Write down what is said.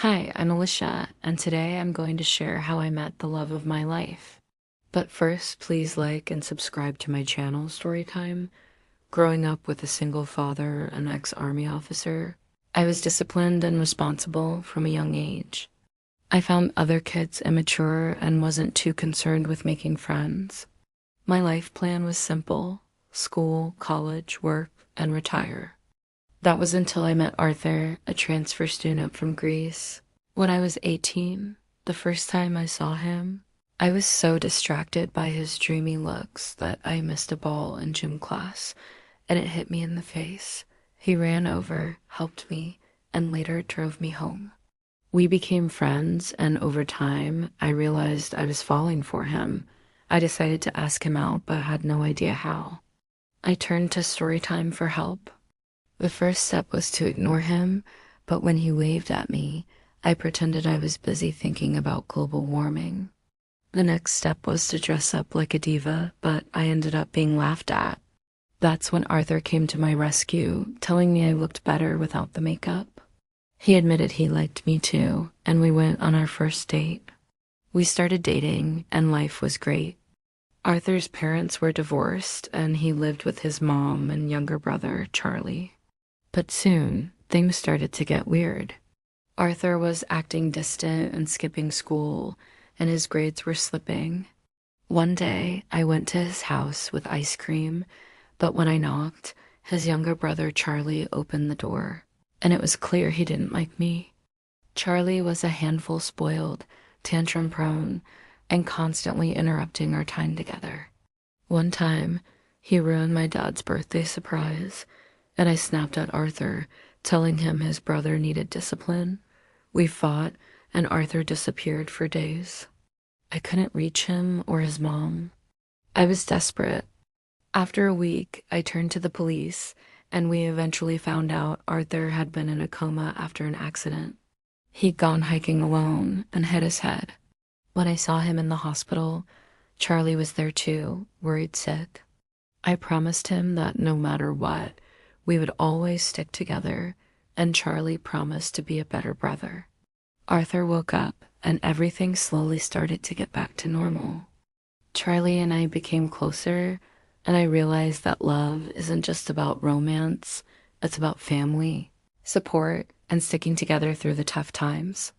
Hi, I'm Alicia, and today I'm going to share how I met the love of my life. But first, please like and subscribe to my channel, Storytime. Growing up with a single father, an ex-army officer, I was disciplined and responsible from a young age. I found other kids immature and wasn't too concerned with making friends. My life plan was simple: school, college, work, and retire. That was until I met Arthur, a transfer student from Greece. When I was 18, the first time I saw him, I was so distracted by his dreamy looks that I missed a ball in gym class, and it hit me in the face. He ran over, helped me, and later drove me home. We became friends, and over time, I realized I was falling for him. I decided to ask him out, but had no idea how. I turned to Storytime for help. The first step was to ignore him, but when he waved at me, I pretended I was busy thinking about global warming. The next step was to dress up like a diva, but I ended up being laughed at. That's when Arthur came to my rescue, telling me I looked better without the makeup. He admitted he liked me too, and we went on our first date. We started dating, and life was great. Arthur's parents were divorced, and he lived with his mom and younger brother, Charlie. But soon, things started to get weird. Arthur was acting distant and skipping school, and his grades were slipping. One day, I went to his house with ice cream, but when I knocked, his younger brother Charlie opened the door, and it was clear he didn't like me. Charlie was a handful spoiled, tantrum-prone, and constantly interrupting our time together. One time, he ruined my dad's birthday surprise, and I snapped at Arthur, telling him his brother needed discipline. We fought, and Arthur disappeared for days. I couldn't reach him or his mom. I was desperate. After a week, I turned to the police, and we eventually found out Arthur had been in a coma after an accident. He'd gone hiking alone and hit his head. When I saw him in the hospital, Charlie was there too, worried sick. I promised him that no matter what, we would always stick together, and Charlie promised to be a better brother. Arthur woke up, and everything slowly started to get back to normal. Charlie and I became closer, and I realized that love isn't just about romance, it's about family, support, and sticking together through the tough times.